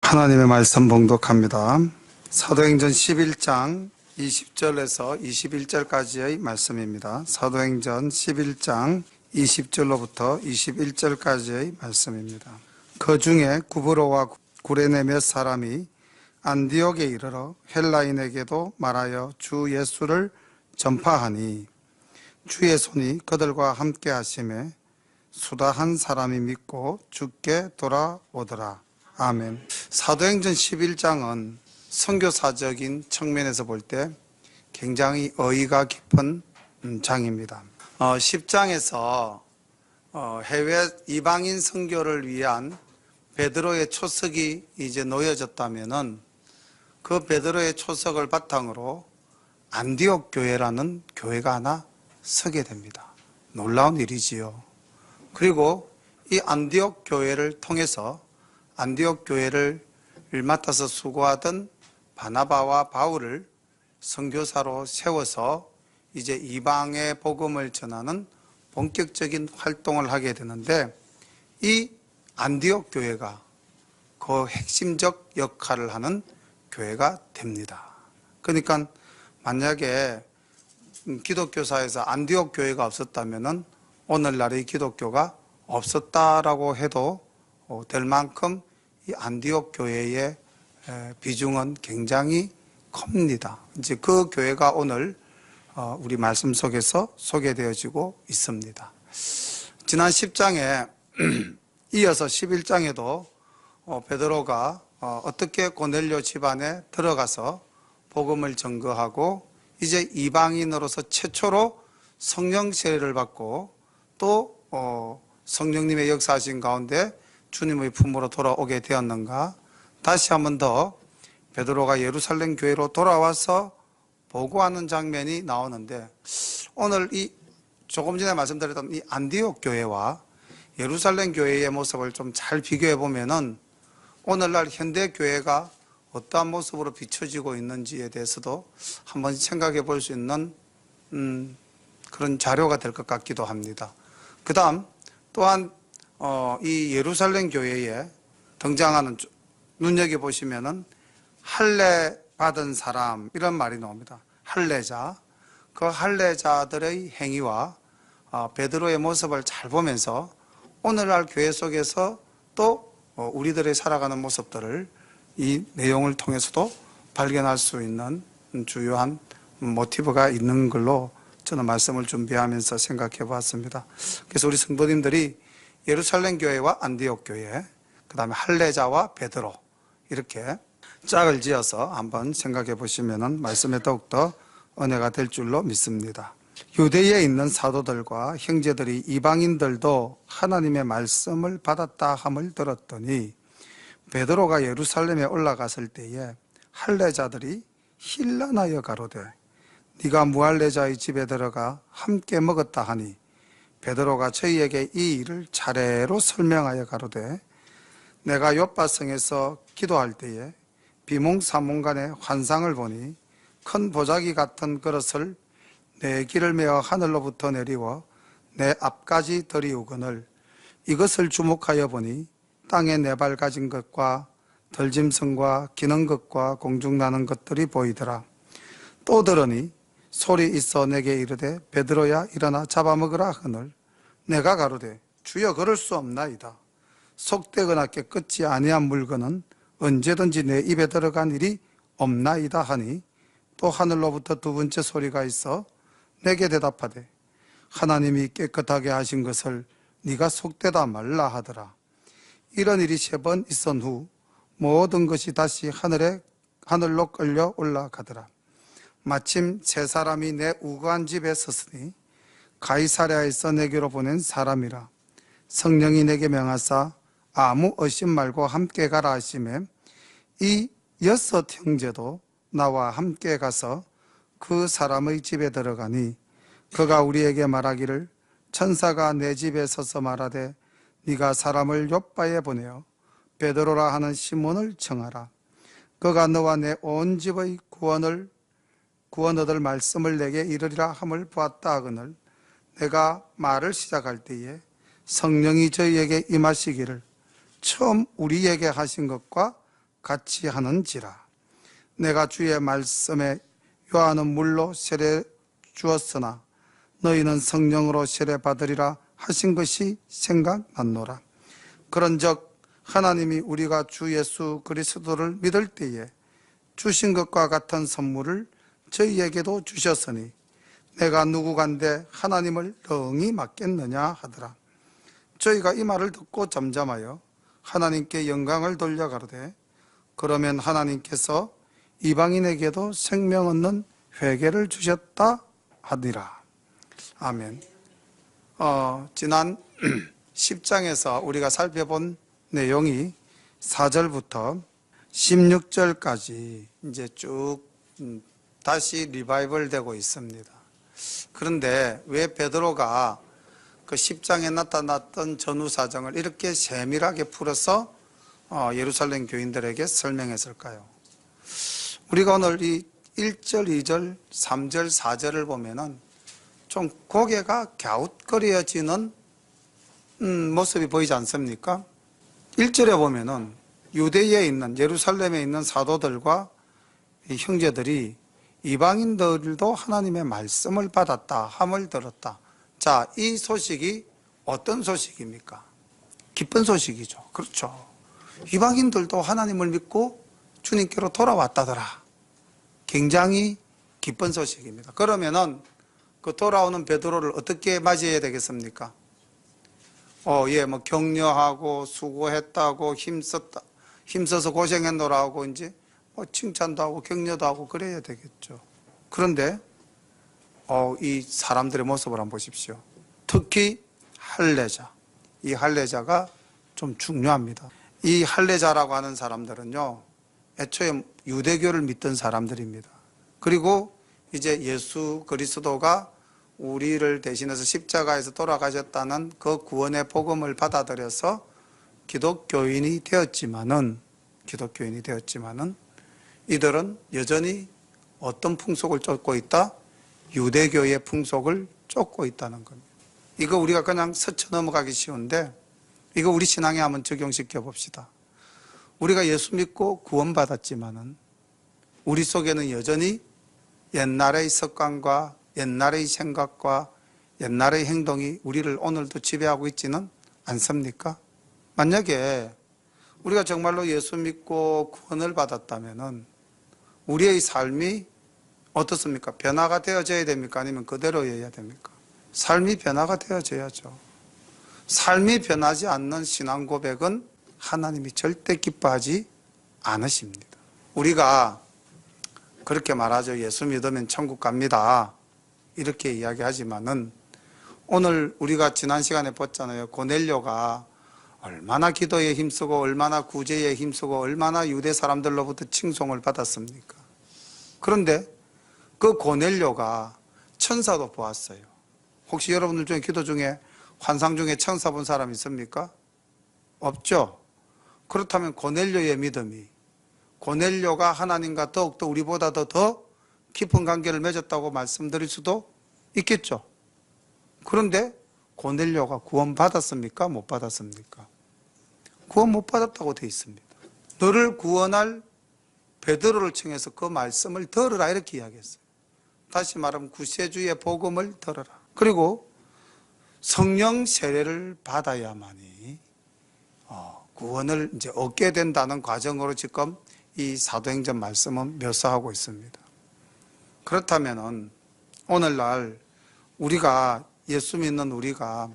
하나님의 말씀 봉독합니다. 사도행전 11장 20절에서 21절까지의 말씀입니다. 사도행전 11장 20절로부터 21절까지의 말씀입니다. 그 중에 구브로와 구레네 몇 사람이 안디옥에 이르러 헬라인에게도 말하여 주 예수를 전파하니 주의 손이 그들과 함께 하심에 수다 한 사람이 믿고 주께 돌아오더라. 아멘. 사도행전 11장은 선교사적인 측면에서 볼 때 굉장히 의의가 깊은 장입니다. 10장에서 해외 이방인 선교를 위한 베드로의 초석이 이제 놓여졌다면은 그 베드로의 초석을 바탕으로 안디옥 교회라는 교회가 하나 서게 됩니다. 놀라운 일이지요. 그리고 이 안디옥 교회를 통해서 안디옥 교회를 맡아서 수고하던 바나바와 바울을 선교사로 세워서 이제 이방의 복음을 전하는 본격적인 활동을 하게 되는데, 이 안디옥 교회가 그 핵심적 역할을 하는 교회가 됩니다. 그러니까 만약에 기독교사에서 안디옥 교회가 없었다면 오늘날의 기독교가 없었다라고 해도 될 만큼 이 안디옥 교회의 비중은 굉장히 큽니다. 이제 그 교회가 오늘 우리 말씀 속에서 소개되어지고 있습니다. 지난 10장에 이어서 11장에도 베드로가 어떻게 고넬료 집안에 들어가서 복음을 전거하고 이제 이방인으로서 최초로 성령 세례를 받고 또 성령님의 역사하신 가운데 주님의 품으로 돌아오게 되었는가. 다시 한 번 더 베드로가 예루살렘 교회로 돌아와서 보고하는 장면이 나오는데, 오늘 이 조금 전에 말씀드렸던 이 안디옥 교회와 예루살렘 교회의 모습을 좀 잘 비교해 보면은 오늘날 현대 교회가 어떠한 모습으로 비춰지고 있는지에 대해서도 한번 생각해 볼 수 있는 그런 자료가 될 것 같기도 합니다. 그 다음 또한 이 예루살렘 교회에 등장하는, 눈여겨보시면은 할례 받은 사람 이런 말이 나옵니다. 할례자. 그 할례자들의 행위와 베드로의 모습을 잘 보면서 오늘날 교회 속에서 또 우리들의 살아가는 모습들을 이 내용을 통해서도 발견할 수 있는 주요한 모티브가 있는 걸로 저는 말씀을 준비하면서 생각해 보았습니다. 그래서 우리 성도님들이 예루살렘 교회와 안디옥 교회, 그 다음에 할례자와 베드로, 이렇게 짝을 지어서 한번 생각해 보시면 말씀에 더욱더 은혜가 될 줄로 믿습니다. 유대에 있는 사도들과 형제들이 이방인들도 하나님의 말씀을 받았다 함을 들었더니 베드로가 예루살렘에 올라갔을 때에 할례자들이 힐난하여 가로되 네가 무할례자의 집에 들어가 함께 먹었다 하니 베드로가 저희에게 이 일을 차례로 설명하여 가로되 내가 요빠성에서 기도할 때에 비몽사몽간에 환상을 보니 큰 보자기 같은 그릇을 내 길을 메어 하늘로부터 내리워 내 앞까지 들이우거늘 이것을 주목하여 보니 땅에 네 발 가진 것과 들짐승과 기는 것과 공중나는 것들이 보이더라. 또 들으니 소리 있어 내게 이르되 베드로야 일어나 잡아먹으라 하늘 내가 가로되 주여 그럴 수 없나이다. 속되거나 깨끗지 아니한 물건은 언제든지 내 입에 들어간 일이 없나이다 하니 또 하늘로부터 두 번째 소리가 있어 내게 대답하되 하나님이 깨끗하게 하신 것을 네가 속되다 말라 하더라. 이런 일이 3번 있은 후 모든 것이 다시 하늘로 끌려 올라가더라. 마침 3사람이 내 우거한 집에 섰으니 가이사랴에서 내게로 보낸 사람이라. 성령이 내게 명하사 아무 의심 말고 함께 가라 하시매 이 6 형제도 나와 함께 가서 그 사람의 집에 들어가니 그가 우리에게 말하기를 천사가 내 집에 서서 말하되 네가 사람을 요빠에 보내어 베드로라 하는 시몬을 청하라. 그가 너와 내 온 집의 구원 얻을 말씀을 내게 이르리라 함을 보았다 하거늘 내가 말을 시작할 때에 성령이 저희에게 임하시기를 처음 우리에게 하신 것과 같이 하는지라. 내가 주의 말씀에 요한은 물로 세례 주었으나 너희는 성령으로 세례 받으리라 하신 것이 생각났노라. 그런즉 하나님이 우리가 주 예수 그리스도를 믿을 때에 주신 것과 같은 선물을 저희에게도 주셨으니 내가 누구간데 하나님을 능히 맡겠느냐 하더라. 저희가 이 말을 듣고 잠잠하여 하나님께 영광을 돌려 가로되 그러면 하나님께서 이방인에게도 생명 얻는 회개를 주셨다 하리라. 아멘. 지난 10장에서 우리가 살펴본 내용이 4절부터 16절까지 이제 쭉 다시 리바이벌 되고 있습니다. 그런데 왜 베드로가 그 10장에 나타났던 전후 사정을 이렇게 세밀하게 풀어서 예루살렘 교인들에게 설명했을까요? 우리가 오늘 이 1절, 2절, 3절, 4절을 보면은 좀 고개가 갸웃거려지는 모습이 보이지 않습니까? 1절에 보면은 유대에 있는, 예루살렘에 있는 사도들과 형제들이 이방인들도 하나님의 말씀을 받았다 함을 들었다. 자, 이 소식이 어떤 소식입니까? 기쁜 소식이죠. 그렇죠. 이방인들도 하나님을 믿고 주님께로 돌아왔다더라. 굉장히 기쁜 소식입니다. 그러면은 그 돌아오는 베드로를 어떻게 맞이해야 되겠습니까? 뭐 격려하고 수고했다고 힘써서 고생했노라고 이제 뭐 칭찬도 하고 격려도 하고 그래야 되겠죠. 그런데 이 사람들의 모습을 한번 보십시오. 특히 할례자, 이 할례자가 좀 중요합니다. 이 할례자라고 하는 사람들은요, 애초에 유대교를 믿던 사람들입니다. 그리고 이제 예수 그리스도가 우리를 대신해서 십자가에서 돌아가셨다는 그 구원의 복음을 받아들여서 기독교인이 되었지만은 이들은 여전히 어떤 풍속을 쫓고 있다? 유대교의 풍속을 쫓고 있다는 겁니다. 이거 우리가 그냥 스쳐 넘어가기 쉬운데 이거 우리 신앙에 한번 적용시켜 봅시다. 우리가 예수 믿고 구원받았지만은 우리 속에는 여전히 옛날의 습관과 옛날의 생각과 옛날의 행동이 우리를 오늘도 지배하고 있지는 않습니까? 만약에 우리가 정말로 예수 믿고 구원을 받았다면은 우리의 삶이 어떻습니까? 변화가 되어져야 됩니까? 아니면 그대로여야 됩니까? 삶이 변화가 되어져야죠. 삶이 변하지 않는 신앙 고백은 하나님이 절대 기뻐하지 않으십니다. 우리가 그렇게 말하죠. 예수 믿으면 천국 갑니다. 이렇게 이야기하지만은 오늘 우리가 지난 시간에 봤잖아요. 고넬료가 얼마나 기도에 힘쓰고 얼마나 구제에 힘쓰고 얼마나 유대 사람들로부터 칭송을 받았습니까? 그런데 그 고넬료가 천사도 보았어요. 혹시 여러분들 중에 기도 중에 환상 중에 천사 본 사람 있습니까? 없죠? 그렇다면 고넬료의 믿음이 고넬료가 하나님과 더욱더 우리보다 더 깊은 관계를 맺었다고 말씀드릴 수도 있겠죠. 그런데 고넬료가 구원 받았습니까? 못 받았습니까? 구원 못 받았다고 되어 있습니다. 너를 구원할 베드로를 청해서 그 말씀을 들으라 이렇게 이야기했어요. 다시 말하면 구세주의 복음을 들으라. 그리고 성령 세례를 받아야만이 구원을 이제 얻게 된다는 과정으로 지금 이 사도행전 말씀은 묘사하고 있습니다. 그렇다면은 오늘날 우리가 예수 믿는 우리가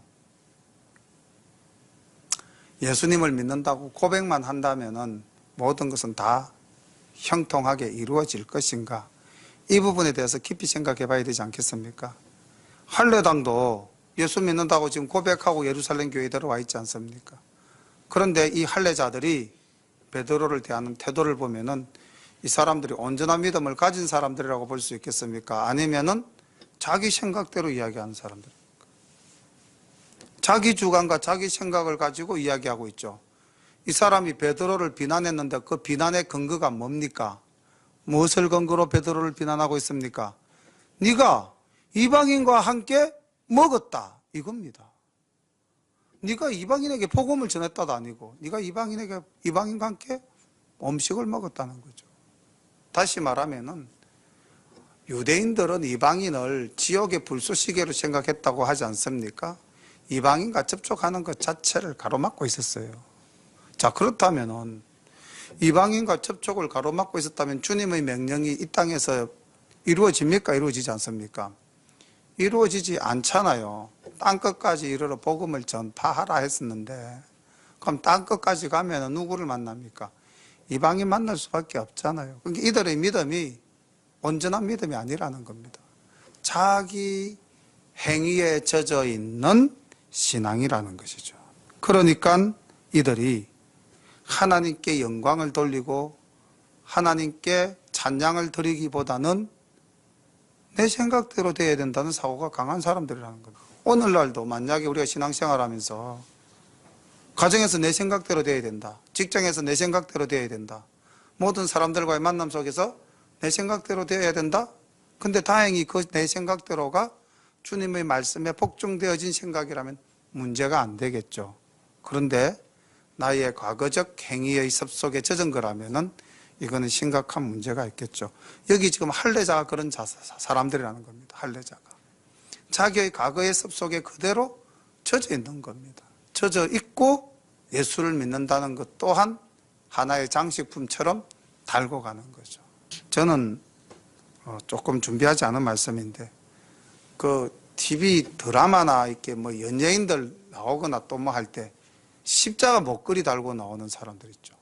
예수님을 믿는다고 고백만 한다면은 모든 것은 다 형통하게 이루어질 것인가? 이 부분에 대해서 깊이 생각해 봐야 되지 않겠습니까? 할례당도 예수 믿는다고 지금 고백하고 예루살렘 교회에 들어와 있지 않습니까? 그런데 이 할례자들이 베드로를 대하는 태도를 보면은 이 사람들이 온전한 믿음을 가진 사람들이라고 볼 수 있겠습니까? 아니면은 자기 생각대로 이야기하는 사람들입니까? 자기 주관과 자기 생각을 가지고 이야기하고 있죠. 이 사람이 베드로를 비난했는데 그 비난의 근거가 뭡니까? 무엇을 근거로 베드로를 비난하고 있습니까? 네가 이방인과 함께 먹었다 이겁니다. 네가 이방인에게 복음을 전했다도 아니고 네가 이방인과 함께 음식을 먹었다는 거죠. 다시 말하면은 유대인들은 이방인을 지옥의 불쏘시개로 생각했다고 하지 않습니까? 이방인과 접촉하는 것 자체를 가로막고 있었어요. 자, 그렇다면은 이방인과 접촉을 가로막고 있었다면 주님의 명령이 이 땅에서 이루어집니까? 이루어지지 않습니까? 이루어지지 않잖아요. 땅끝까지 이르러 복음을 전파하라 했었는데, 그럼 땅끝까지 가면 누구를 만납니까? 이방인 만날 수밖에 없잖아요. 그러니까 이들의 믿음이 온전한 믿음이 아니라는 겁니다. 자기 행위에 젖어 있는 신앙이라는 것이죠. 그러니까 이들이 하나님께 영광을 돌리고 하나님께 찬양을 드리기보다는 내 생각대로 돼야 된다는 사고가 강한 사람들이라는 겁니다. 오늘날도 만약에 우리가 신앙생활 하면서 가정에서 내 생각대로 돼야 된다, 직장에서 내 생각대로 돼야 된다, 모든 사람들과의 만남 속에서 내 생각대로 되어야 된다? 근데 다행히 그 내 생각대로가 주님의 말씀에 복종되어진 생각이라면 문제가 안 되겠죠. 그런데 나의 과거적 행위의 습속에 젖은 거라면은 이거는 심각한 문제가 있겠죠. 여기 지금 할례자가 그런 사람들이라는 겁니다. 할례자가 자기의 과거의 습속에 그대로 젖어 있는 겁니다. 젖어 있고 예수를 믿는다는 것 또한 하나의 장식품처럼 달고 가는 거죠. 저는 조금 준비하지 않은 말씀인데, 그 TV 드라마나 이렇게 뭐 연예인들 나오거나 또 뭐 할 때 십자가 목걸이 달고 나오는 사람들 있죠.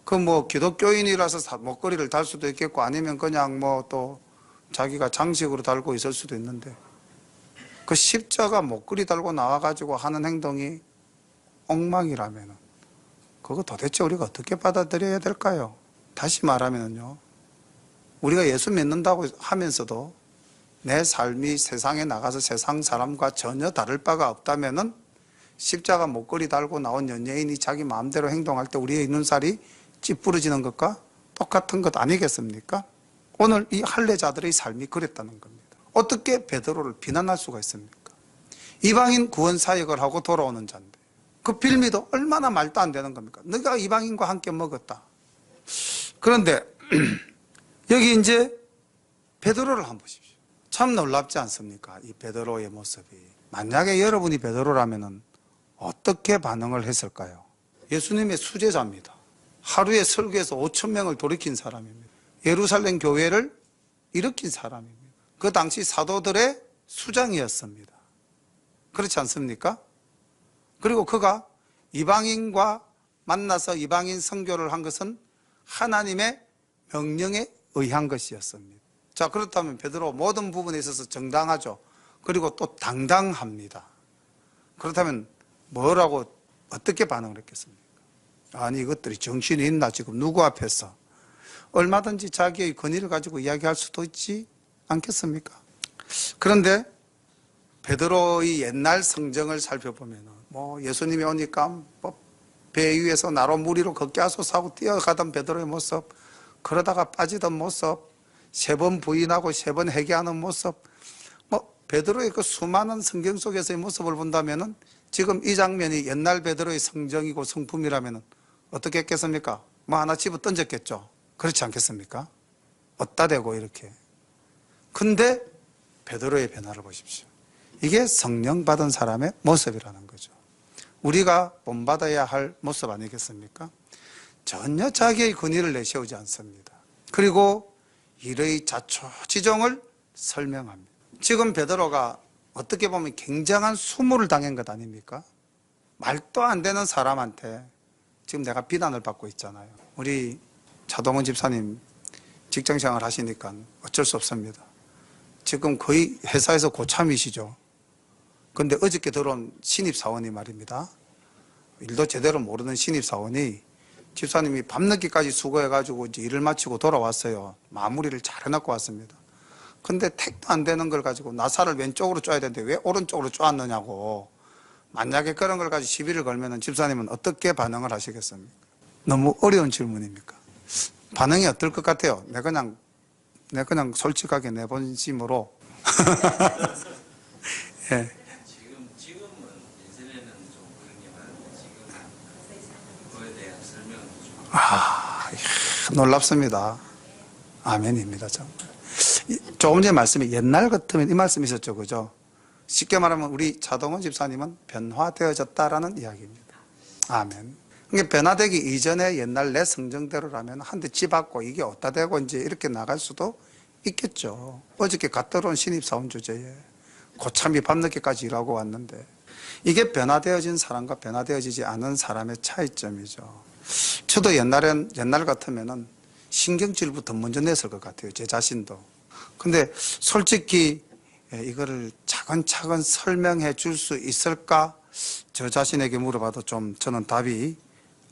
그 뭐 기독교인이라서 목걸이를 달 수도 있겠고, 아니면 그냥 뭐 또 자기가 장식으로 달고 있을 수도 있는데, 그 십자가 목걸이 달고 나와가지고 하는 행동이 엉망이라면 그거 도대체 우리가 어떻게 받아들여야 될까요? 다시 말하면요, 우리가 예수 믿는다고 하면서도 내 삶이 세상에 나가서 세상 사람과 전혀 다를 바가 없다면은 십자가 목걸이 달고 나온 연예인이 자기 마음대로 행동할 때 우리의 눈살이 찌푸러지는 것과 똑같은 것 아니겠습니까? 오늘 이 할례자들의 삶이 그랬다는 겁니다. 어떻게 베드로를 비난할 수가 있습니까? 이방인 구원 사역을 하고 돌아오는 자인데 그 빌미도 얼마나 말도 안 되는 겁니까? 너가 이방인과 함께 먹었다. 그런데 여기 이제 베드로를 한번 보십시오. 참 놀랍지 않습니까? 이 베드로의 모습이. 만약에 여러분이 베드로라면 어떻게 반응을 했을까요? 예수님의 수제자입니다. 하루에 설교에서 5천 명을 돌이킨 사람입니다. 예루살렘 교회를 일으킨 사람입니다. 그 당시 사도들의 수장이었습니다. 그렇지 않습니까? 그리고 그가 이방인과 만나서 이방인 선교를 한 것은 하나님의 명령에 의한 것이었습니다. 자, 그렇다면 베드로 모든 부분에 있어서 정당하죠. 그리고 또 당당합니다. 그렇다면 뭐라고 어떻게 반응을 했겠습니까? 아니 이것들이 정신이 있나 지금 누구 앞에서. 얼마든지 자기의 권위를 가지고 이야기할 수도 있지 않겠습니까? 그런데 베드로의 옛날 성정을 살펴보면 뭐 예수님이 오니까 뭐 배 위에서 나로 무리로 걷게 하소서 하고 뛰어가던 베드로의 모습, 그러다가 빠지던 모습, 3번 부인하고 3번 회개하는 모습, 뭐 베드로의 그 수많은 성경 속에서의 모습을 본다면은 지금 이 장면이 옛날 베드로의 성정이고 성품이라면은 어떻게 했겠습니까? 뭐 하나 집어 던졌겠죠. 그렇지 않겠습니까? 어디다 대고 이렇게. 근데 베드로의 변화를 보십시오. 이게 성령 받은 사람의 모습이라는 거죠. 우리가 본받아야 할 모습 아니겠습니까? 전혀 자기의 권위를 내세우지 않습니다. 그리고 일의 자초지종을 설명합니다. 지금 베드로가 어떻게 보면 굉장한 수모를 당한 것 아닙니까? 말도 안 되는 사람한테 지금 내가 비난을 받고 있잖아요. 우리 차동원 집사님 직장생활 하시니까 어쩔 수 없습니다. 지금 거의 회사에서 고참이시죠. 근데 어저께 들어온 신입사원이 말입니다. 일도 제대로 모르는 신입사원이 집사님이 밤늦게까지 수고해가지고 이제 일을 마치고 돌아왔어요. 마무리를 잘 해놓고 왔습니다. 근데 택도 안 되는 걸 가지고 나사를 왼쪽으로 쪼야 되는데 왜 오른쪽으로 쪼았느냐고. 만약에 그런 걸 가지고 시비를 걸면 집사님은 어떻게 반응을 하시겠습니까? 너무 어려운 질문입니까? 반응이 어떨 것 같아요? 내가 그냥 솔직하게 내본 심으로 예. 지금은 예전에는 좀 그런 게 많은데 지금은 그거에 대한 설명을 좀. 참 놀랍습니다. 아멘입니다. 정말. 조금 전에 말씀이 옛날 같으면 이 말씀이 있었죠. 그죠? 쉽게 말하면 우리 차동원 집사님은 변화되어졌다라는 이야기입니다. 아멘. 그러니까 변화되기 이전에 옛날 내 성정대로라면 한 대 집앞고 이게 어디다 대고 이제 이렇게 나갈 수도 있겠죠. 어저께 갓 들어온 신입사원 주제에 고참이 밤늦게까지 일하고 왔는데 이게 변화되어진 사람과 변화되어지지 않은 사람의 차이점이죠. 저도 옛날 같으면은 신경질부터 먼저 냈을 것 같아요. 제 자신도. 근데 솔직히 이거를 차근차근 설명해 줄 수 있을까? 저 자신에게 물어봐도 좀 저는 답이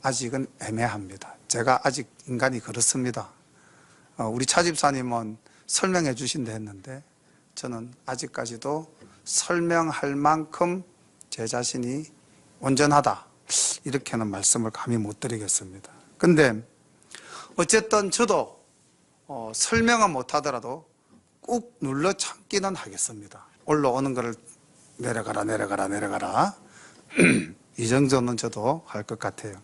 아직은 애매합니다. 제가 아직 인간이 그렇습니다. 우리 차 집사님은 설명해 주신다 했는데 저는 아직까지도 설명할 만큼 제 자신이 온전하다 이렇게는 말씀을 감히 못 드리겠습니다. 근데 어쨌든 저도 설명은 못하더라도 꾹 눌러 참기는 하겠습니다. 올라오는 거를 내려가라 이 정도는 저도 할 것 같아요.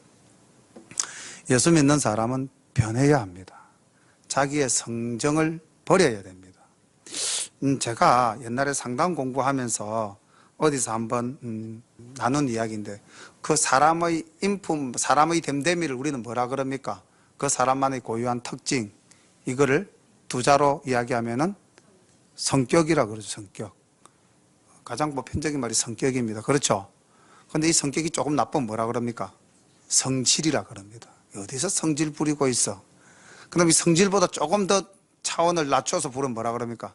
예수 믿는 사람은 변해야 합니다. 자기의 성정을 버려야 됩니다. 제가 옛날에 상담 공부하면서 어디서 한번 나눈 이야기인데 그 사람의 인품, 사람의 됨됨이를 우리는 뭐라 그럽니까? 그 사람만의 고유한 특징, 이거를 두 자로 이야기하면은 성격이라 그러죠. 성격. 가장 보편적인 말이 성격입니다. 그렇죠? 근데 이 성격이 조금 나쁘면 뭐라 그럽니까? 성질이라 그럽니다. 어디서 성질 부리고 있어? 그럼 이 성질보다 조금 더 차원을 낮춰서 부르면 뭐라 그럽니까?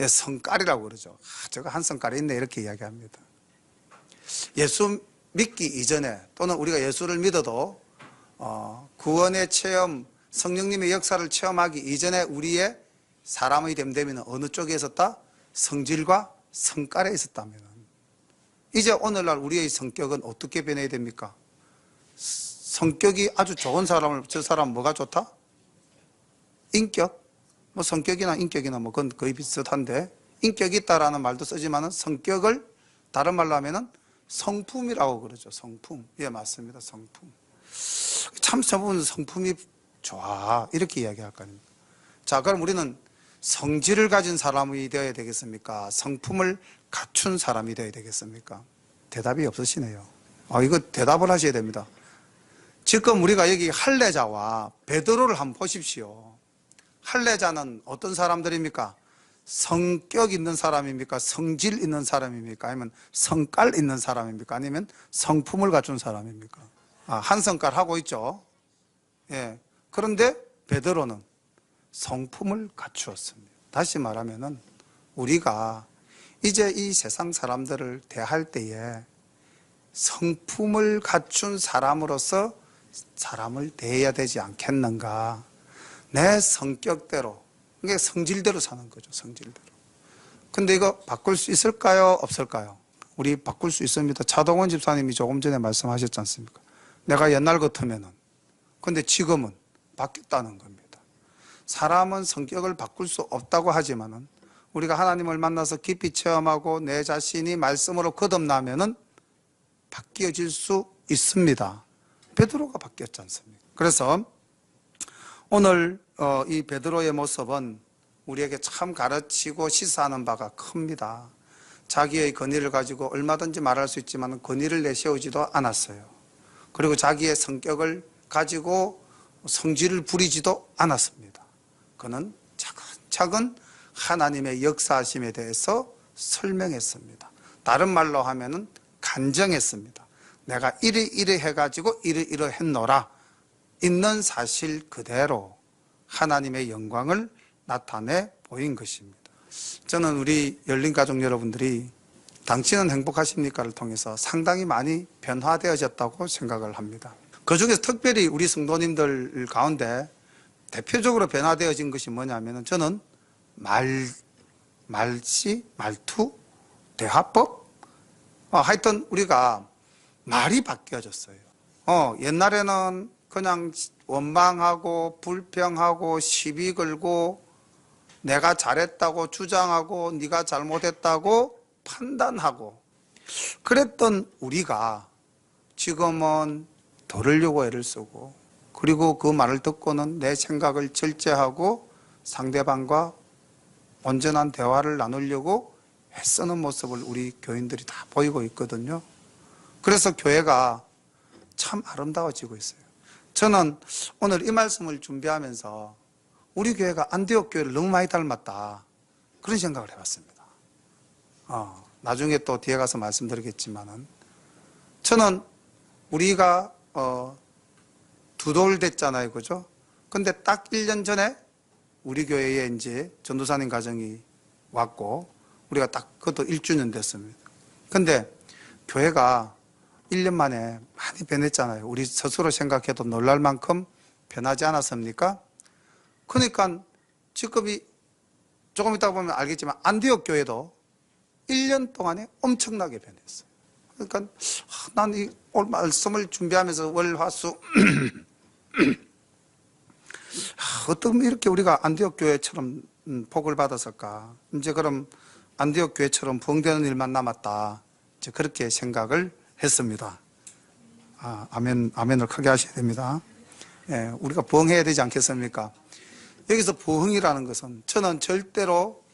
예, 성깔이라고 그러죠. 저거 한 성깔이 있네 이렇게 이야기합니다. 예수 믿기 이전에 또는 우리가 예수를 믿어도 구원의 체험, 성령님의 역사를 체험하기 이전에 우리의 사람의 됨됨이는 어느 쪽에 있었다? 성질과 성깔에 있었다면 이제 오늘날 우리의 성격은 어떻게 변해야 됩니까? 성격이 아주 좋은 사람을 저 사람 뭐가 좋다? 인격? 뭐 성격이나 인격이나 뭐 그건 거의 비슷한데 인격이 있다라는 말도 쓰지만은 성격을 다른 말로 하면은 성품이라고 그러죠. 성품. 예, 맞습니다. 성품. 참 저분 성품이 좋아 이렇게 이야기할 거 아닙니까? 자, 그럼 우리는 성질을 가진 사람이 되어야 되겠습니까? 성품을 갖춘 사람이 되어야 되겠습니까? 대답이 없으시네요. 이거 대답을 하셔야 됩니다. 지금 우리가 여기 할례자와 베드로를 한번 보십시오. 할례자는 어떤 사람들입니까? 성격 있는 사람입니까? 성질 있는 사람입니까? 아니면 성깔 있는 사람입니까? 아니면 성품을 갖춘 사람입니까? 한 성깔 하고 있죠. 예. 그런데 베드로는 성품을 갖추었습니다. 다시 말하면은 우리가 이제 이 세상 사람들을 대할 때에 성품을 갖춘 사람으로서 사람을 대해야 되지 않겠는가? 내 성격대로, 그게 성질대로 사는 거죠. 성질대로. 근데 이거 바꿀 수 있을까요? 없을까요? 우리 바꿀 수 있습니다. 차동원 집사님이 조금 전에 말씀하셨지 않습니까? 내가 옛날 같으면은. 근데 지금은 바뀌었다는 겁니다. 사람은 성격을 바꿀 수 없다고 하지만은 우리가 하나님을 만나서 깊이 체험하고 내 자신이 말씀으로 거듭나면은 바뀌어질 수 있습니다. 베드로가 바뀌었지 않습니까? 그래서 오늘 이 베드로의 모습은 우리에게 참 가르치고 시사하는 바가 큽니다. 자기의 권위를 가지고 얼마든지 말할 수 있지만 권위를 내세우지도 않았어요. 그리고 자기의 성격을 가지고 성질을 부리지도 않았습니다. 그는 차근차근 하나님의 역사하심에 대해서 설명했습니다. 다른 말로 하면은 간정했습니다. 내가 이리 해가지고 이리 했노라. 있는 사실 그대로 하나님의 영광을 나타내 보인 것입니다. 저는 우리 열린가족 여러분들이 당신은 행복하십니까를 통해서 상당히 많이 변화되어졌다고 생각을 합니다. 그 중에서 특별히 우리 성도님들 가운데 대표적으로 변화되어진 것이 뭐냐면 저는 말투, 대화법 하여튼 우리가 말이 바뀌어졌어요. 옛날에는 그냥 원망하고 불평하고 시비 걸고 내가 잘했다고 주장하고 네가 잘못했다고 판단하고 그랬던 우리가 지금은 들으려고 애를 쓰고 그리고 그 말을 듣고는 내 생각을 절제하고 상대방과 온전한 대화를 나누려고 애쓰는 모습을 우리 교인들이 다 보이고 있거든요. 그래서 교회가 참 아름다워지고 있어요. 저는 오늘 이 말씀을 준비하면서 우리 교회가 안디옥 교회를 너무 많이 닮았다, 그런 생각을 해봤습니다. 나중에 또 뒤에 가서 말씀드리겠지만은, 저는 우리가 두 돌 됐잖아요, 그죠? 근데 딱 1년 전에 우리 교회에 이제 전도사님 가정이 왔고, 우리가 딱 그것도 1주년 됐습니다. 근데 교회가 1년 만에 많이 변했잖아요. 우리 스스로 생각해도 놀랄 만큼 변하지 않았습니까? 그러니까 지금 조금 이따 보면 알겠지만 안디옥 교회도 1년 동안에 엄청나게 변했어요. 그러니까 난 이 오늘 말씀을 준비하면서 월화수 어떻게 이렇게 우리가 안디옥 교회처럼 복을 받았을까? 이제 그럼 안디옥 교회처럼 부흥되는 일만 남았다, 이제 그렇게 생각을 했습니다. 아멘을 크게 하셔야 됩니다. 예, 우리가 부흥해야 되지 않겠습니까? 여기서 부흥이라는 것은 저는 절대로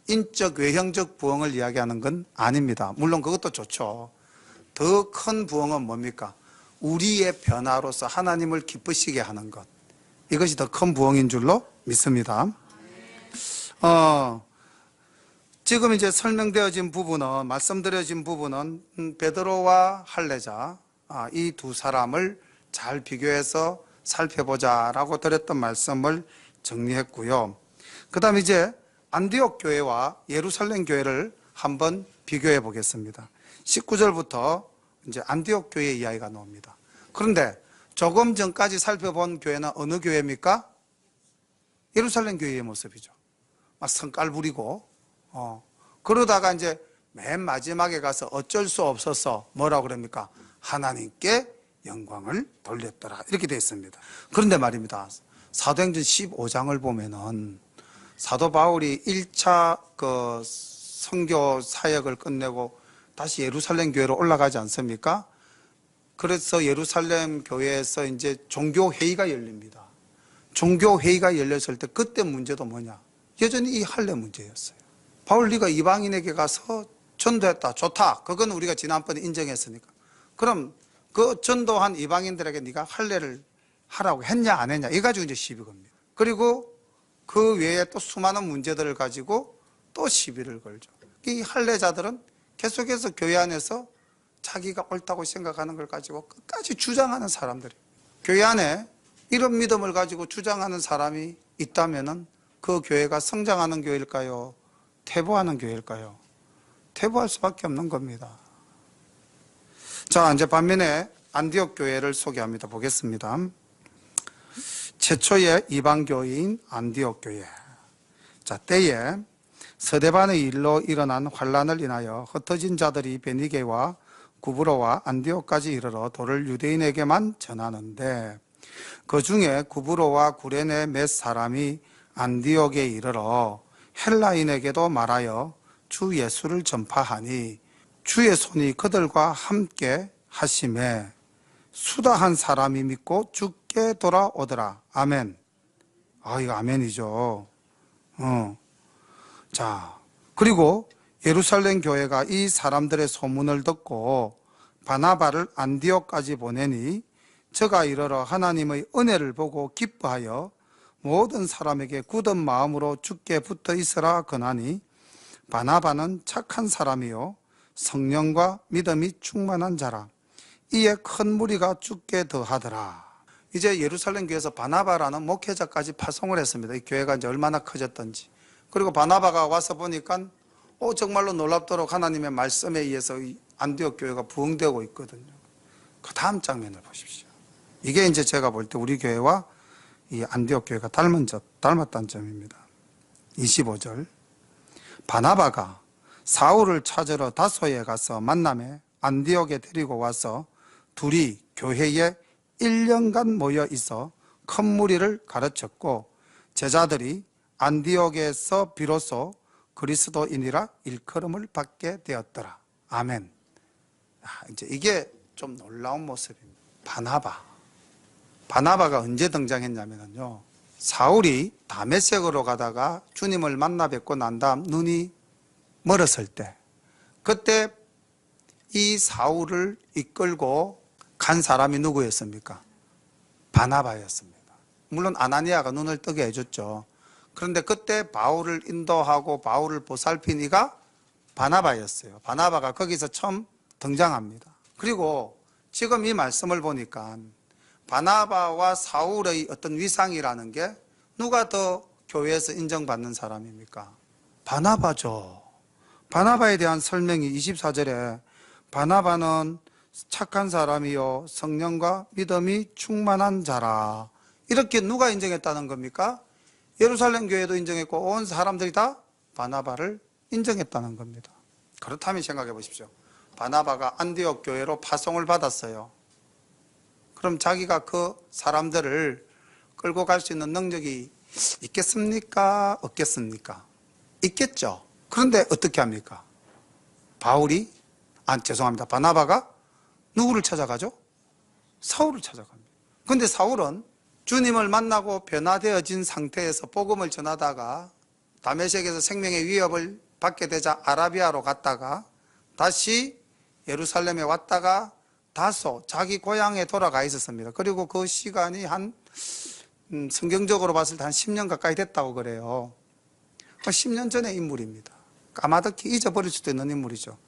인적, 외형적 부흥을 이야기하는 건 아닙니다. 물론 그것도 좋죠. 더 큰 부흥은 뭡니까? 우리의 변화로서 하나님을 기쁘시게 하는 것. 이것이 더 큰 부흥인 줄로 믿습니다. 지금 이제 설명되어진 부분은, 말씀드려진 부분은 베드로와 할례자, 이 두 사람을 잘 비교해서 살펴보자라고 드렸던 말씀을 정리했고요. 그 다음에 이제 안디옥 교회와 예루살렘 교회를 한번 비교해 보겠습니다. 19절부터 이제 안디옥 교회 이야기가 나옵니다. 그런데 조금 전까지 살펴본 교회는 어느 교회입니까? 예루살렘 교회의 모습이죠. 막 성깔 부리고, 그러다가 이제 맨 마지막에 가서 어쩔 수 없어서 뭐라고 그럽니까? 하나님께 영광을 돌렸더라, 이렇게 되어 있습니다. 그런데 말입니다, 사도행전 15장을 보면은 사도 바울이 1차 그 선교 사역을 끝내고 다시 예루살렘 교회로 올라가지 않습니까? 그래서 예루살렘 교회에서 이제 종교 회의가 열립니다. 종교 회의가 열렸을 때 그때 문제도 뭐냐? 여전히 이 할례 문제였어요. 바울, 네가 이방인에게 가서 전도했다, 좋다. 그건 우리가 지난번에 인정했으니까. 그럼 그 전도한 이방인들에게 네가 할례를 하라고 했냐 안 했냐, 이 가지고 이제 시비 겁니다. 그리고 그 외에 또 수많은 문제들을 가지고 또 시비를 걸죠. 이 할례자들은 계속해서 교회 안에서 자기가 옳다고 생각하는 걸 가지고 끝까지 주장하는 사람들이에요. 교회 안에 이런 믿음을 가지고 주장하는 사람이 있다면은 그 교회가 성장하는 교회일까요? 퇴보하는 교회일까요? 퇴보할 수밖에 없는 겁니다. 자, 이제 반면에 안디옥 교회를 소개합니다. 보겠습니다. 최초의 이방교회인 안디옥 교회. 자, 때에 서대반의 일로 일어난 환란을 인하여 흩어진 자들이 베니게와 구브로와 안디옥까지 이르러 도를 유대인에게만 전하는데, 그 중에 구브로와 구레네 몇 사람이 안디옥에 이르러 헬라인에게도 말하여 주 예수를 전파하니 주의 손이 그들과 함께 하심에 수다한 사람이 믿고 죽게 돌아오더라. 아멘. 이거 아멘이죠. 자, 그리고 예루살렘 교회가 이 사람들의 소문을 듣고 바나바를 안디옥까지 보내니 저가 이르러 하나님의 은혜를 보고 기뻐하여 모든 사람에게 굳은 마음으로 주께 붙어 있으라 권하니, 바나바는 착한 사람이요 성령과 믿음이 충만한 자라. 이에 큰 무리가 죽게 더하더라. 이제 예루살렘 교회에서 바나바라는 목회자까지 파송을 했습니다. 이 교회가 이제 얼마나 커졌던지. 그리고 바나바가 와서 보니까 정말로 놀랍도록 하나님의 말씀에 의해서 이 안디옥 교회가 부흥되고 있거든요. 그 다음 장면을 보십시오. 이게 이제 제가 볼 때 우리 교회와 이 안디옥 교회가 닮았다는 점입니다. 25절. 바나바가 사울을 찾으러 다소에 가서 만남에 안디옥에 데리고 와서 둘이 교회에 1년간 모여 있어 큰 무리를 가르쳤고, 제자들이 안디옥에서 비로소 그리스도인이라 일컬음을 받게 되었더라. 아멘. 이제 이게 좀 놀라운 모습입니다. 바나바. 바나바가 언제 등장했냐면요. 사울이 다메섹으로 가다가 주님을 만나 뵙고 난 다음 눈이 멀었을 때, 그때 이 사울을 이끌고 간 사람이 누구였습니까? 바나바였습니다. 물론 아나니아가 눈을 뜨게 해줬죠. 그런데 그때 바울을 인도하고 바울을 보살핀 이가 바나바였어요. 바나바가 거기서 처음 등장합니다. 그리고 지금 이 말씀을 보니까 바나바와 사울의 어떤 위상이라는 게 누가 더 교회에서 인정받는 사람입니까? 바나바죠. 바나바에 대한 설명이 24절에 바나바는 착한 사람이요 성령과 믿음이 충만한 자라. 이렇게 누가 인정했다는 겁니까? 예루살렘 교회도 인정했고 온 사람들이 다 바나바를 인정했다는 겁니다. 그렇다면 생각해 보십시오. 바나바가 안디옥 교회로 파송을 받았어요. 그럼 자기가 그 사람들을 끌고 갈 수 있는 능력이 있겠습니까? 없겠습니까? 있겠죠. 그런데 어떻게 합니까? 바나바가 누구를 찾아가죠? 사울을 찾아갑니다. 그런데 사울은 주님을 만나고 변화되어진 상태에서 복음을 전하다가 다메섹에서 생명의 위협을 받게 되자 아라비아로 갔다가 다시 예루살렘에 왔다가 다소 자기 고향에 돌아가 있었습니다. 그리고 그 시간이 성경적으로 봤을 때 한 10년 가까이 됐다고 그래요. 10년 전의 인물입니다. 까마득히 잊어버릴 수도 있는 인물이죠.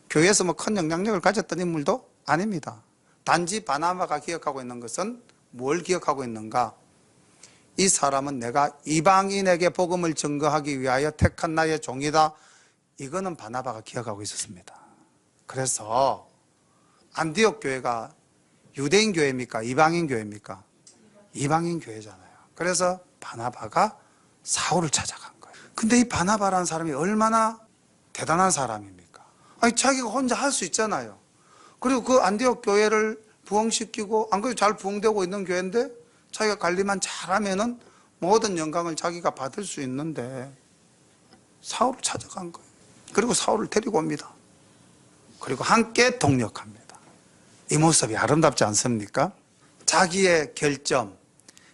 교회에서 큰 영향력을 가졌던 인물도 아닙니다. 단지 바나바가 기억하고 있는 것은 뭘 기억하고 있는가? 이 사람은 내가 이방인에게 복음을 증거하기 위하여 택한 나의 종이다. 이거는 바나바가 기억하고 있었습니다. 그래서 안디옥 교회가 유대인 교회입니까? 이방인 교회입니까? 이방인 교회잖아요. 그래서 바나바가 사울을 찾아간 거예요. 근데 이 바나바라는 사람이 얼마나 대단한 사람입니까? 아니, 자기가 혼자 할 수 있잖아요. 그리고 그 안디옥 교회를 부흥시키고, 안 그래도 잘 부흥되고 있는 교회인데 자기가 관리만 잘하면은 모든 영광을 자기가 받을 수 있는데 사울을 찾아간 거예요. 그리고 사울을 데리고 옵니다. 그리고 함께 동력합니다. 이 모습이 아름답지 않습니까? 자기의 결점,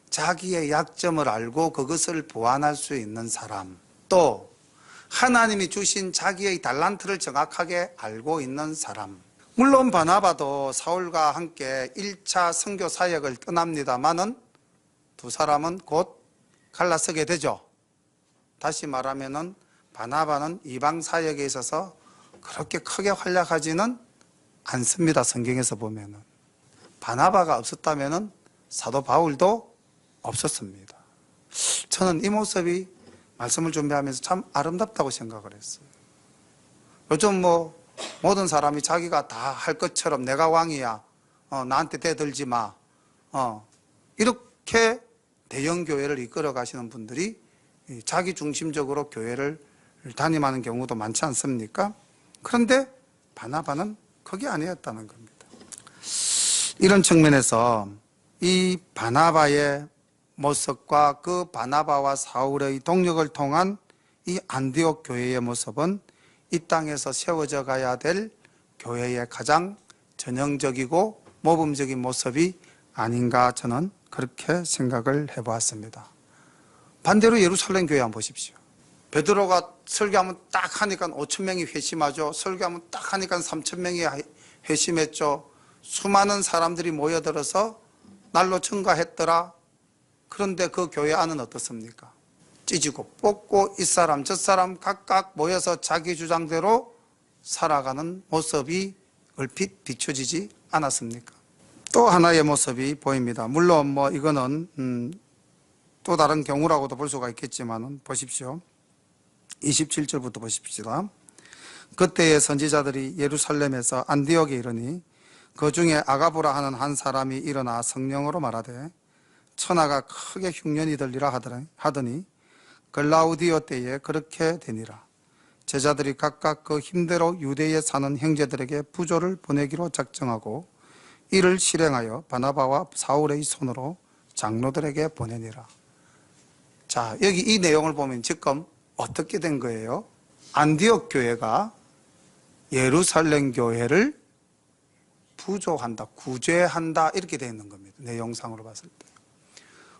자기의 약점을 알고 그것을 보완할 수 있는 사람, 또 하나님이 주신 자기의 달란트를 정확하게 알고 있는 사람. 물론 바나바도 사울과 함께 1차 선교 사역을 떠납니다마는 두 사람은 곧 갈라서게 되죠. 다시 말하면은 바나바는 이방 사역에 있어서 그렇게 크게 활약하지는 않습니다. 성경에서 보면은. 바나바가 없었다면은 사도 바울도 없었습니다. 저는 이 모습이 말씀을 준비하면서 참 아름답다고 생각을 했어요. 요즘 모든 사람이 자기가 다 할 것처럼 내가 왕이야. 나한테 대들지 마. 이렇게 대형 교회를 이끌어 가시는 분들이 자기 중심적으로 교회를 담임하는 경우도 많지 않습니까? 그런데 바나바는 그게 아니었다는 겁니다. 이런 측면에서 이 바나바의 모습과 그 바나바와 사울의 동력을 통한 이 안디옥 교회의 모습은 이 땅에서 세워져 가야 될 교회의 가장 전형적이고 모범적인 모습이 아닌가, 저는 그렇게 생각을 해보았습니다. 반대로 예루살렘 교회 한번 보십시오. 베드로가 설교하면 딱 하니까 5천 명이 회심하죠. 설교하면 딱 하니까 3천 명이 회심했죠. 수많은 사람들이 모여들어서 날로 증가했더라. 그런데 그 교회 안은 어떻습니까? 찢고 뽑고 이 사람 저 사람 각각 모여서 자기 주장대로 살아가는 모습이 얼핏 비춰지지 않았습니까? 또 하나의 모습이 보입니다. 물론 이거는 또 다른 경우라고도 볼 수가 있겠지만 보십시오. 27절부터 보십시다. 그때의 선지자들이 예루살렘에서 안디옥에 이르니 그 중에 아가보라 하는 한 사람이 일어나 성령으로 말하되 천하가 크게 흉년이 들리라 하더니 글라우디오 때에 그렇게 되니라. 제자들이 각각 그 힘대로 유대에 사는 형제들에게 부조를 보내기로 작정하고 이를 실행하여 바나바와 사울의 손으로 장로들에게 보내니라. 자, 여기 이 내용을 보면 지금 어떻게 된 거예요? 안디옥 교회가 예루살렘 교회를 부조한다, 구제한다 이렇게 되어 있는 겁니다. 내용상으로 봤을 때.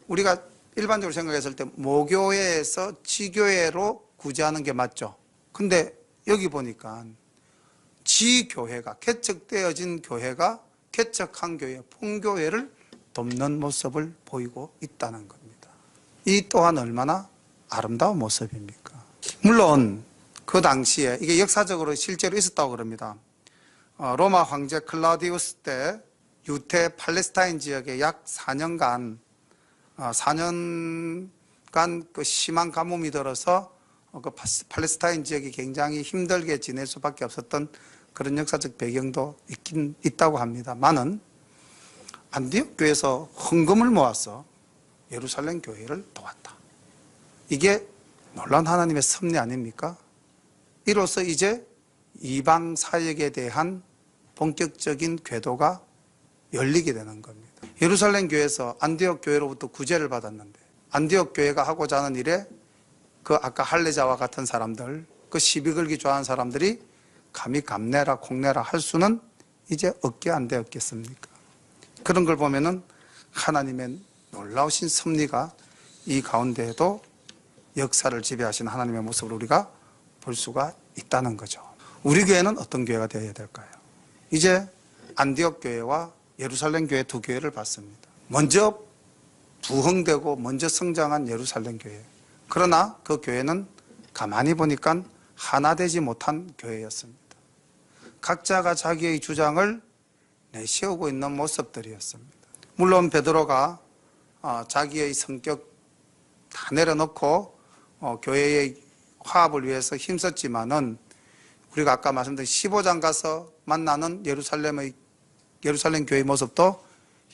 우리가 일반적으로 생각했을 때 모교회에서 지교회로 구제하는 게 맞죠. 근데 여기 보니까 지교회가, 개척되어진 교회가 개척한 교회, 본교회를 돕는 모습을 보이고 있다는 겁니다. 이 또한 얼마나 아름다운 모습입니까? 물론 그 당시에 이게 역사적으로 실제로 있었다고 그럽니다. 로마 황제 클라우디우스 때 유태 팔레스타인 지역에 약 4년간 그 심한 가뭄이 들어서 그 팔레스타인 지역이 굉장히 힘들게 지낼 수밖에 없었던 그런 역사적 배경도 있긴 있다고 합니다만은 안디옥 교회에서 헌금을 모아서 예루살렘 교회를 도왔다. 이게 놀라운 하나님의 섭리 아닙니까? 이로써 이제 이방 사역에 대한 본격적인 궤도가 열리게 되는 겁니다. 예루살렘 교회에서 안디옥 교회로부터 구제를 받았는데 안디옥 교회가 하고자 하는 일에 그 아까 할례자와 같은 사람들, 그 시비 걸기 좋아하는 사람들이 감히 감내라 콩내라 할 수는 이제 없게 안 되었겠습니까? 그런 걸 보면은 하나님의 놀라우신 섭리가 이 가운데에도 역사를 지배하신 하나님의 모습을 우리가 볼 수가 있다는 거죠. 우리 교회는 어떤 교회가 되어야 될까요? 이제 안디옥 교회와 예루살렘 교회 두 교회를 봤습니다. 먼저 부흥되고 먼저 성장한 예루살렘 교회. 그러나 그 교회는 가만히 보니까 하나 되지 못한 교회였습니다. 각자가 자기의 주장을 내세우고 있는 모습들이었습니다. 물론 베드로가 자기의 성격 다 내려놓고 교회의 화합을 위해서 힘썼지만은 우리가 아까 말씀드린 15장 가서 만나는 예루살렘 교회의 모습도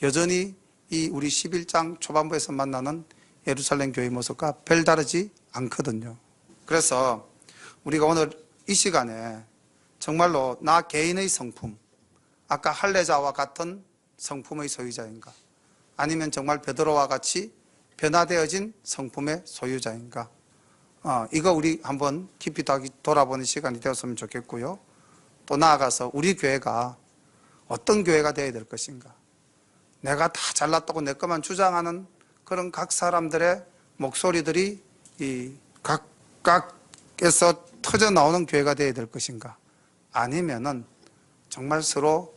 여전히 이 우리 11장 초반부에서 만나는 예루살렘 교회의 모습과 별다르지 않거든요. 그래서 우리가 오늘 이 시간에 정말로 나 개인의 성품, 아까 할례자와 같은 성품의 소유자인가? 아니면 정말 베드로와 같이 변화되어진 성품의 소유자인가? 이거 우리 한번 깊이 돌아보는 시간이 되었으면 좋겠고요. 또 나아가서 우리 교회가 어떤 교회가 되어야 될 것인가? 내가 다 잘났다고 내 것만 주장하는 그런 각 사람들의 목소리들이 이 각각에서 터져 나오는 교회가 되어야 될 것인가? 아니면은 정말 서로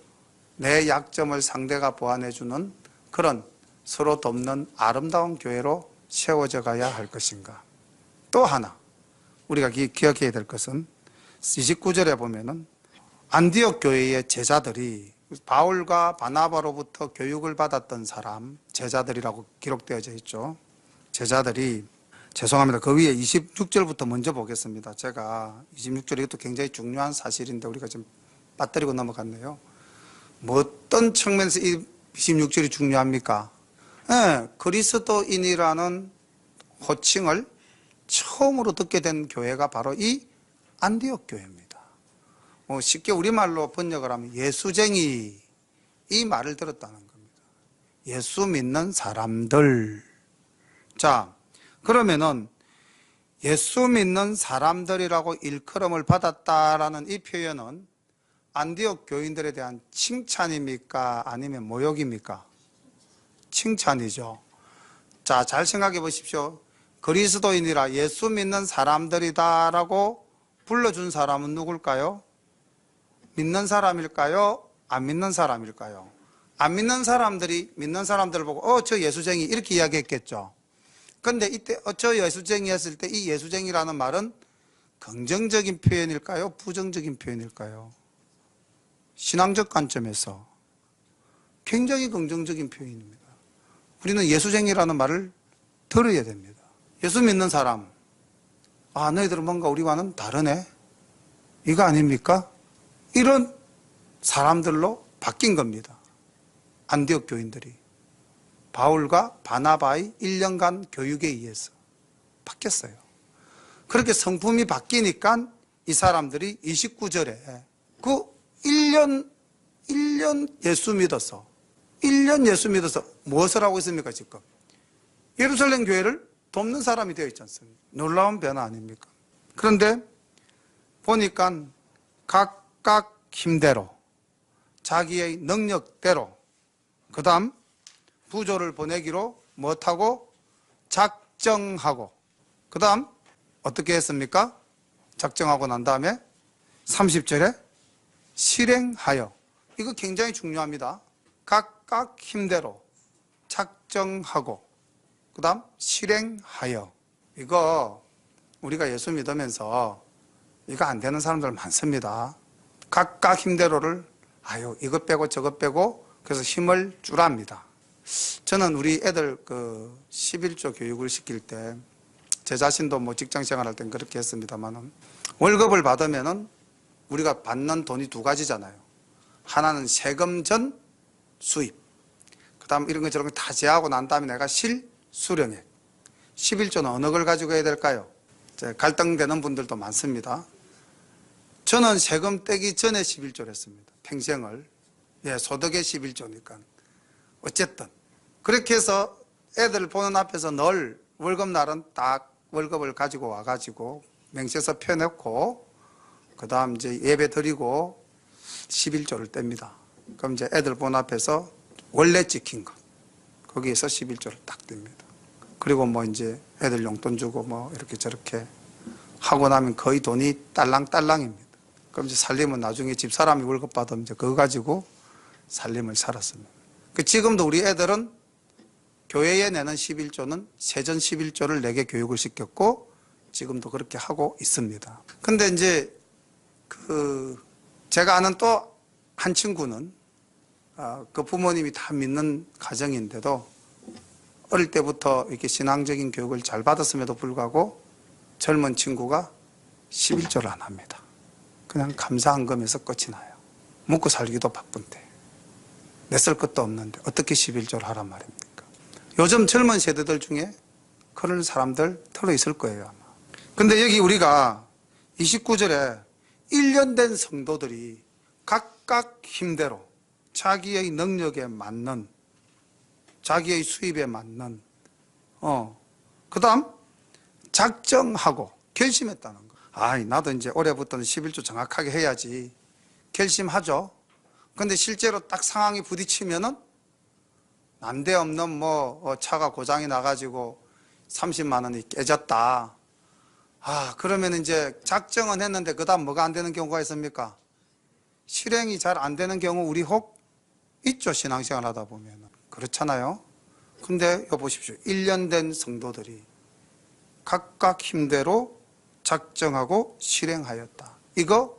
내 약점을 상대가 보완해주는 그런 서로 돕는 아름다운 교회로 세워져 가야 할 것인가? 또 하나 우리가 기억해야 될 것은 29절에 보면은 안디옥 교회의 제자들이 바울과 바나바로부터 교육을 받았던 사람, 제자들이라고 기록되어져 있죠. 제자들이, 죄송합니다. 그 위에 26절부터 먼저 보겠습니다. 제가 26절 이것도 굉장히 중요한 사실인데 우리가 좀 빠뜨리고 넘어갔네요. 뭐 어떤 측면에서 이 26절이 중요합니까? 네, 그리스도인이라는 호칭을 처음으로 듣게 된 교회가 바로 이 안디옥 교회입니다. 쉽게 우리말로 번역을 하면 예수쟁이, 이 말을 들었다는 겁니다. 예수 믿는 사람들. 자, 그러면은 예수 믿는 사람들이라고 일컬음을 받았다라는 이 표현은 안디옥 교인들에 대한 칭찬입니까? 아니면 모욕입니까? 칭찬이죠. 자, 잘 생각해 보십시오. 그리스도인이라 예수 믿는 사람들이다라고 불러준 사람은 누굴까요? 믿는 사람일까요? 안 믿는 사람일까요? 안 믿는 사람들이 믿는 사람들을 보고 저 예수쟁이 이렇게 이야기했겠죠. 그런데 이때 저 예수쟁이 했을 때 이 예수쟁이라는 말은 긍정적인 표현일까요? 부정적인 표현일까요? 신앙적 관점에서 굉장히 긍정적인 표현입니다. 우리는 예수쟁이라는 말을 들어야 됩니다. 예수 믿는 사람, 너희들은 뭔가 우리와는 다르네, 이거 아닙니까? 이런 사람들로 바뀐 겁니다. 안디옥 교인들이 바울과 바나바의 1년간 교육에 의해서 바뀌었어요. 그렇게 성품이 바뀌니까 이 사람들이 29절에 그 1년 예수 믿어서 1년 예수 믿어서 무엇을 하고 있습니까? 지금 예루살렘 교회를 돕는 사람이 되어 있지 않습니까? 놀라운 변화 아닙니까? 그런데 보니까 각각 힘대로 자기의 능력대로, 그 다음 부조를 보내기로 못하고 작정하고, 그 다음 어떻게 했습니까? 작정하고 난 다음에 30절에 실행하여. 이거 굉장히 중요합니다. 각각 힘대로 작정하고, 그 다음 실행하여. 이거 우리가 예수 믿으면서 이거 안 되는 사람들 많습니다. 각각 힘대로를 이거 빼고 저거 빼고 그래서 힘을 주랍니다. 저는 우리 애들 11조 교육을 시킬 때 제 자신도 뭐 직장 생활할 땐 그렇게 했습니다만은, 월급을 받으면은 우리가 받는 돈이 두 가지잖아요. 하나는 세금 전 수입, 그 다음 이런 거 저런 거 다 제하고 난 다음에 내가 실수령액. 11조는 어느 걸 가지고 해야 될까요? 갈등되는 분들도 많습니다. 저는 세금 떼기 전에 11조를 했습니다. 평생을. 소득의 11조니까. 어쨌든 그렇게 해서 애들 보는 앞에서 늘 월급날은 딱 월급을 가지고 와가지고 명세서 펴놓고, 그 다음 이제 예배 드리고 11조를 뗍니다. 그럼 이제 애들 보는 앞에서 원래 찍힌 거, 거기에서 11조를 딱 뗍니다. 그리고 뭐 이제 애들 용돈 주고 뭐 이렇게 저렇게 하고 나면 거의 돈이 딸랑딸랑입니다. 그럼 이제 살림은 나중에 집사람이 월급 받으면 이제 그거 가지고 살림을 살았습니다. 지금도 우리 애들은 교회에 내는 11조는 세전 11조를 내게 교육을 시켰고 지금도 그렇게 하고 있습니다. 근데 이제 제가 아는 또 한 친구는 그 부모님이 다 믿는 가정인데도 어릴 때부터 이렇게 신앙적인 교육을 잘 받았음에도 불구하고 젊은 친구가 11조를 안 합니다. 그냥 감사한금에서 끝이 나요. 먹고 살기도 바쁜데 냈을 것도 없는데 어떻게 11조를 하란 말입니까? 요즘 젊은 세대들 중에 그런 사람들 들어있을 거예요, 아마. 근데 여기 우리가 29절에 1년 된 성도들이 각각 힘대로 자기의 능력에 맞는, 자기의 수입에 맞는, 그 다음 작정하고 결심했다는 거. 나도 이제 올해부터는 11조 정확하게 해야지. 결심하죠. 근데 실제로 딱 상황이 부딪히면은 난데없는 차가 고장이 나가지고 30만 원이 깨졌다. 그러면 이제 작정은 했는데 그 다음 뭐가 안 되는 경우가 있습니까? 실행이 잘 안 되는 경우 우리 혹 있죠, 신앙생활 하다 보면. 그렇잖아요. 근데 여기 보십시오. 1년 된 성도들이 각각 힘대로 작정하고 실행하였다. 이거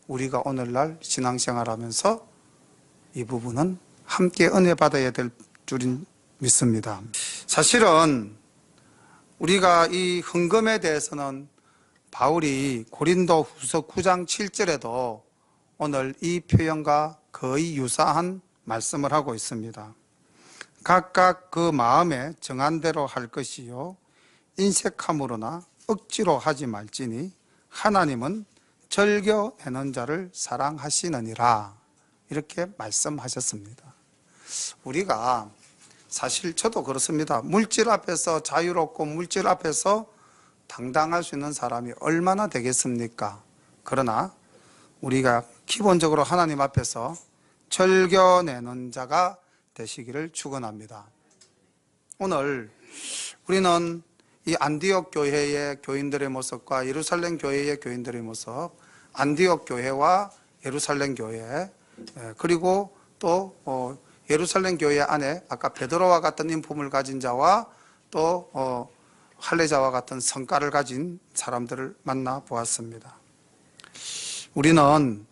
우리가 오늘날 신앙생활 하면서 이 부분은 함께 은혜 받아야 될 줄인 믿습니다. 사실은 우리가 이 헌금에 대해서는 바울이 고린도 후서 9장 7절에도 오늘 이 표현과 거의 유사한 말씀을 하고 있습니다. 각각 그 마음에 정한 대로 할 것이요 인색함으로나 억지로 하지 말지니 하나님은 즐겨내는 자를 사랑하시느니라. 이렇게 말씀하셨습니다. 우리가 사실 저도 그렇습니다. 물질 앞에서 자유롭고 물질 앞에서 당당할 수 있는 사람이 얼마나 되겠습니까? 그러나 우리가 기본적으로 하나님 앞에서 즐겨내는 자가 되시기를 축원합니다. 오늘 우리는 이 안디옥 교회의 교인들의 모습과 예루살렘 교회의 교인들의 모습, 안디옥 교회와 예루살렘 교회, 그리고 또 예루살렘 교회 안에 아까 베드로와 같은 인품을 가진 자와 또 할례자와 같은 성과를 가진 사람들을 만나 보았습니다. 우리는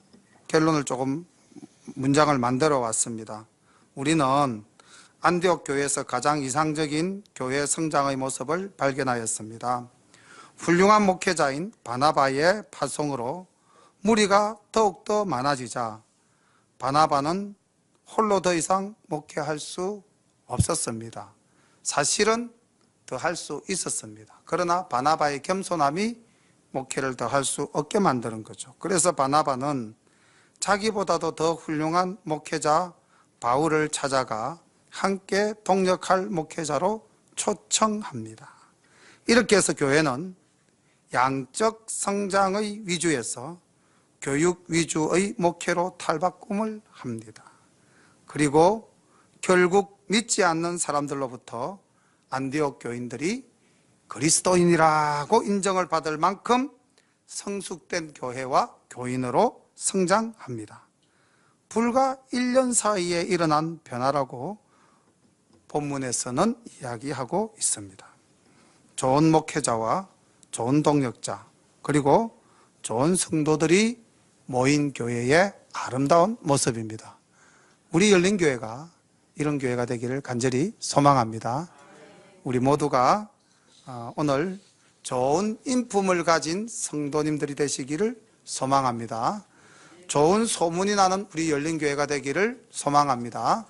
결론을 조금 문장을 만들어 왔습니다. 우리는 안디옥 교회에서 가장 이상적인 교회 성장의 모습을 발견하였습니다. 훌륭한 목회자인 바나바의 파송으로 무리가 더욱더 많아지자 바나바는 홀로 더 이상 목회할 수 없었습니다. 사실은 더 할 수 있었습니다. 그러나 바나바의 겸손함이 목회를 더 할 수 없게 만드는 거죠. 그래서 바나바는 자기보다도 더 훌륭한 목회자 바울을 찾아가 함께 동역할 목회자로 초청합니다. 이렇게 해서 교회는 양적 성장의 위주에서 교육 위주의 목회로 탈바꿈을 합니다. 그리고 결국 믿지 않는 사람들로부터 안디옥 교인들이 그리스도인이라고 인정을 받을 만큼 성숙된 교회와 교인으로 성장합니다. 불과 1년 사이에 일어난 변화라고 본문에서는 이야기하고 있습니다. 좋은 목회자와 좋은 동역자, 그리고 좋은 성도들이 모인 교회의 아름다운 모습입니다. 우리 열린교회가 이런 교회가 되기를 간절히 소망합니다. 우리 모두가 오늘 좋은 인품을 가진 성도님들이 되시기를 소망합니다. 좋은 소문이 나는 우리 열린교회가 되기를 소망합니다.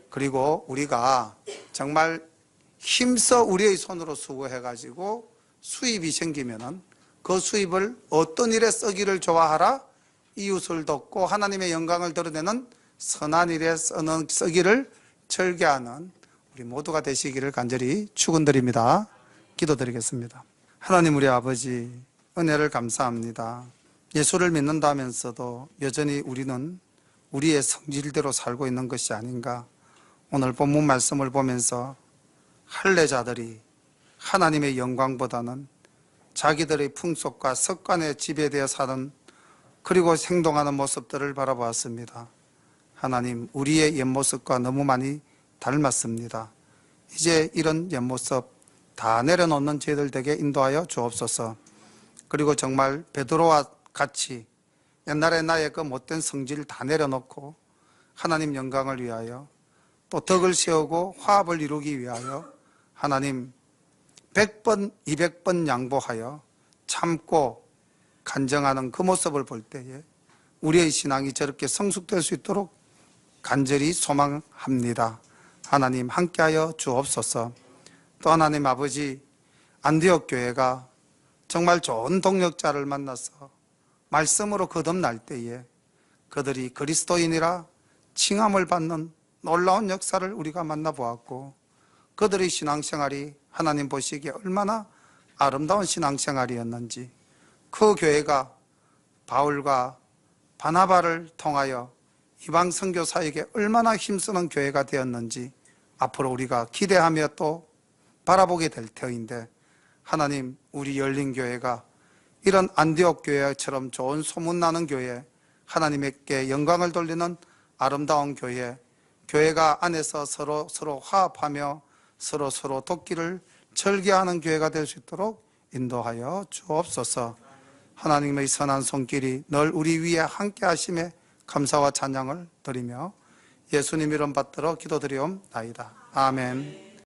그리고 우리가 정말 힘써 우리의 손으로 수고해가지고 수입이 생기면은 그 수입을 어떤 일에 쓰기를 좋아하라? 이웃을 돕고 하나님의 영광을 드러내는 선한 일에 쓰기를 절개하는 우리 모두가 되시기를 간절히 축원드립니다. 기도드리겠습니다. 하나님 우리 아버지, 은혜를 감사합니다. 예수를 믿는다면서도 여전히 우리는 우리의 성질대로 살고 있는 것이 아닌가. 오늘 본문 말씀을 보면서 할례자들이 하나님의 영광보다는 자기들의 풍속과 습관에 지배되어 사는 그리고 행동하는 모습들을 바라보았습니다. 하나님, 우리의 옛모습과 너무 많이 닮았습니다. 이제 이런 옛모습 다 내려놓는 저희들 되게 인도하여 주옵소서. 그리고 정말 베드로와 같이 옛날에 나의 그 못된 성질 다 내려놓고 하나님 영광을 위하여 또 덕을 세우고 화합을 이루기 위하여 하나님 100번, 200번 양보하여 참고 간정하는 그 모습을 볼 때에 우리의 신앙이 저렇게 성숙될 수 있도록 간절히 소망합니다. 하나님 함께하여 주옵소서. 또 하나님 아버지, 안디옥 교회가 정말 좋은 동역자를 만나서 말씀으로 거듭날 때에 그들이 그리스도인이라 칭함을 받는 놀라운 역사를 우리가 만나보았고, 그들의 신앙생활이 하나님 보시기에 얼마나 아름다운 신앙생활이었는지, 그 교회가 바울과 바나바를 통하여 이방 선교사에게 얼마나 힘쓰는 교회가 되었는지 앞으로 우리가 기대하며 또 바라보게 될 터인데, 하나님 우리 열린교회가 이런 안디옥 교회처럼 좋은 소문나는 교회, 하나님께 영광을 돌리는 아름다운 교회, 교회가 안에서 서로 화합하며 서로 돕기를 절개하는 교회가 될 수 있도록 인도하여 주옵소서. 하나님의 선한 손길이 늘 우리 위에 함께 하심에 감사와 찬양을 드리며 예수님 이름 받들어 기도드리옵나이다. 아멘.